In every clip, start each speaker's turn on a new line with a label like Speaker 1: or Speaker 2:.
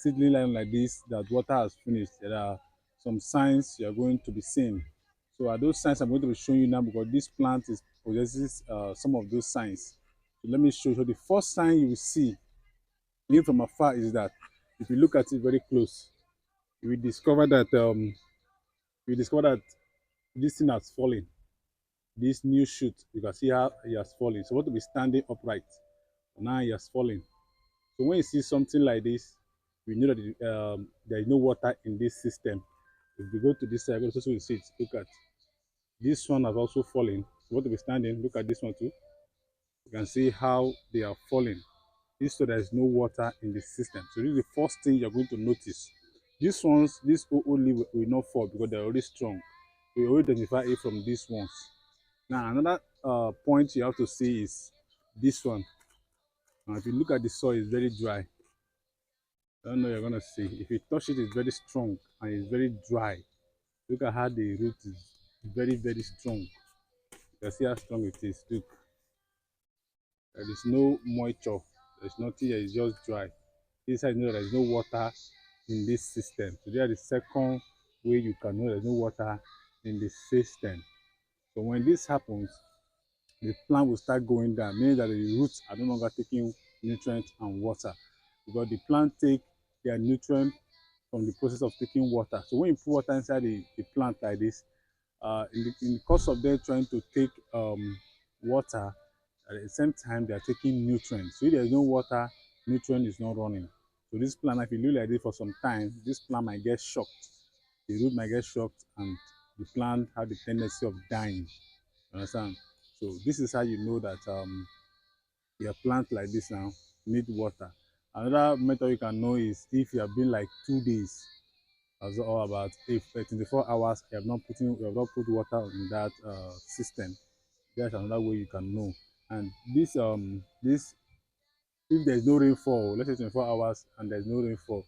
Speaker 1: seedling line like this that water has finished, there are some signs you are going to be seeing. So are those signs I'm going to be showing you now because this plant is possesses some of those signs. So let me show you. So the first sign you will see even from afar is that if you look at it very close, you will discover that this thing has fallen. This new shoot, you can see how it has fallen. So what to be standing upright. Now it has fallen. So when you see something like this, we know that there is no water in this system. If we go to this side, also you see it. Look at this one has also fallen. So what to be standing? Look at this one too. You can see how they are falling. This so there is no water in the system. So this is the first thing you're going to notice. These ones, this OO leaf will not fall because they're already strong. We already identify it from these ones. Now another point you have to see is this one. Now if you look at the soil, it's very dry. I don't know you're gonna see. If you touch it, it's very strong and it's very dry. Look at how the root is very, very strong. You can see how strong it is. Look, there is no moisture. There's nothing here, it's just dry. This side, you know, there's no water in this system. So there is the second way you can know there's no water in the system. So when this happens, the plant will start going down, meaning that the roots are no longer taking nutrients and water because the plant take their nutrient from the process of taking water. So when you put water inside the plant like this, in the course of them trying to take water, at the same time they are taking nutrients. So if there is no water, nutrient is not running. So this plant, if you leave like this for some time, this plant might get shocked. The root might get shocked, and the plant have the tendency of dying. You understand? So this is how you know that your plant like this now need water. Another method you can know is if you have been like 2 days as all about if 24 hours you have not put water in that system. That's another way you can know. And this if there's no rainfall, let's say 24 hours and there's no rainfall,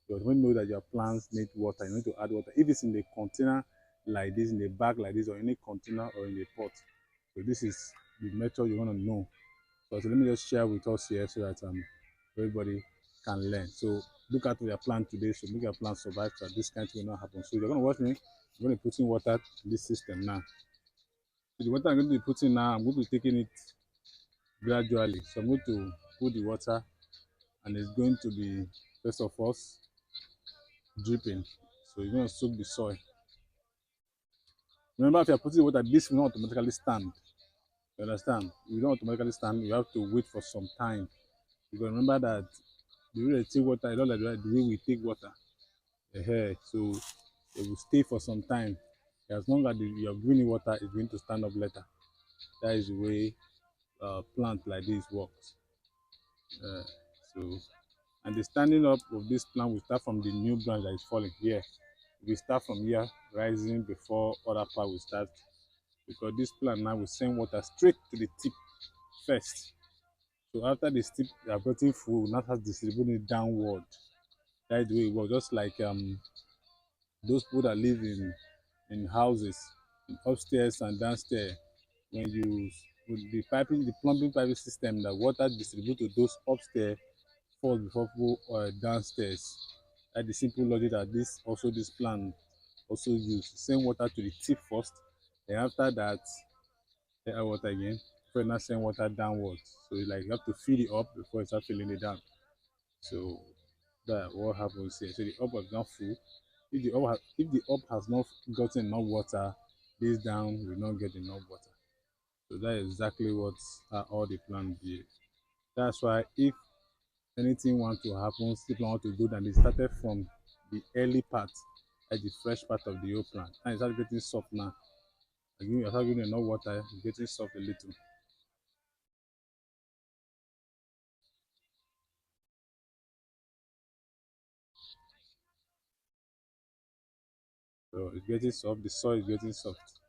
Speaker 1: you will know that your plants need water. You need to add water. If it's in the container like this, in the bag like this, or in a container or in a pot. So this is the method you want to know. So let me just share with us here so that everybody can learn. So look at your plant today. So make your plant survive so that this kind of thing will not happen. So you're gonna watch me. I'm gonna put in water in this system now. So the water I'm going to be putting now, I'm going to be taking it gradually. So I'm going to put the water and it's going to be first of all dripping. So you're gonna soak the soil. Remember, if you're putting the water, this will not automatically stand. You understand? You don't automatically stand, you have to wait for some time. Because remember that the way they take water, I don't like the way we take water. So it will stay for some time. As long as you're giving it water, it's going to stand up later. That is the way plant like this works. Uh, so, and the standing up of this plant will start from the new branch that is falling here. We start from here, rising before other part will start. Because this plant now will send water straight to the tip first. So after the tip they are getting full, now has distributing it downward. That is the way it works. Just like those people that live in houses, in upstairs and downstairs, when you with the piping, the plumbing piping system, that water distribute to those upstairs first before people downstairs. That's the simple logic that this plant also use. Send water to the tip first, then after that, they add water again. Before you now send water downwards. So like you have to fill it up before you start filling it down. So that what happens here. So the up is not full. If the up has not gotten enough water, this down will not get enough water. So that is exactly what all the plants do. That's why if anything want to happen, still want to go down, they started from the early part, at the fresh part of the whole plant. And it's start getting soft now. Again, you start giving enough water, it's getting soft a little. So it's getting soft, the soil is getting soft.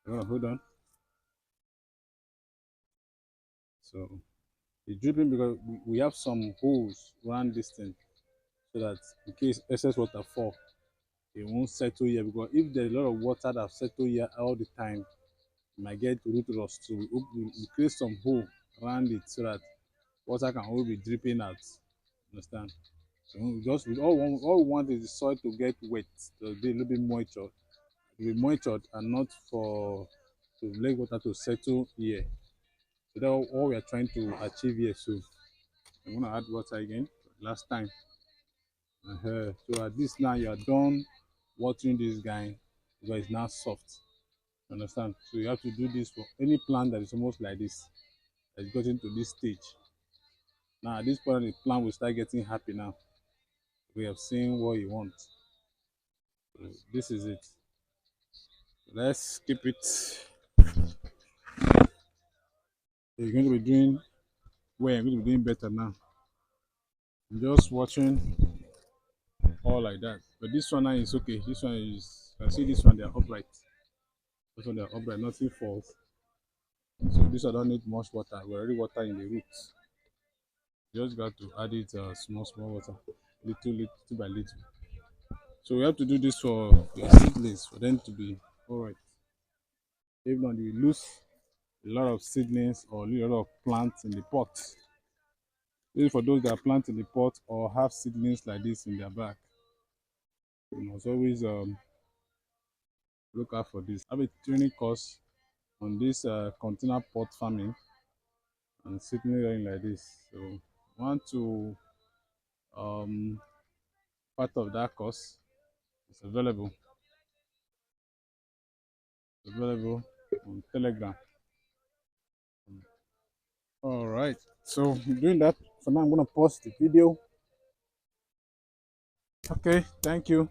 Speaker 1: You wanna hold on. So it's dripping because we have some holes around this thing so that in case excess water fall, it won't settle here because if there's a lot of water that settle here all the time, you might get root rust. So we create some hole around it so that water can always be dripping out. Understand? So just all we want is the soil to get wet, to be a little bit moisture, to be moistured and not for to let water to settle here. So that's all we are trying to achieve here. So I'm gonna add water again. Last time. So at this now you are done watering this guy because it's now soft. Understand? So you have to do this for any plant that is almost like this, that's gotten to this stage. Now at this point the plant will start getting happy now. We have seen what you want. So this is it. Let's keep it. You're going to be doing well, you're going to be doing better now. I'm just watching all like that. But this one now is okay. This one is, I see this one, they are upright. This one, they are upright, nothing falls. So this one don't need much water. We already water in the roots. You just got to add it small water, little by little. So we have to do this for your seedlings for them to be all right. If not, you lose a lot of seedlings or a lot of plants in the pot. Even for those that plant in the pot or have seedlings like this in their back, you must always look out for this. I have a training course on this container pot farming and seedling line like this. So want to um, part of that course is available on Telegram. All right. So doing that for now, I'm gonna pause the video. Okay. Thank you.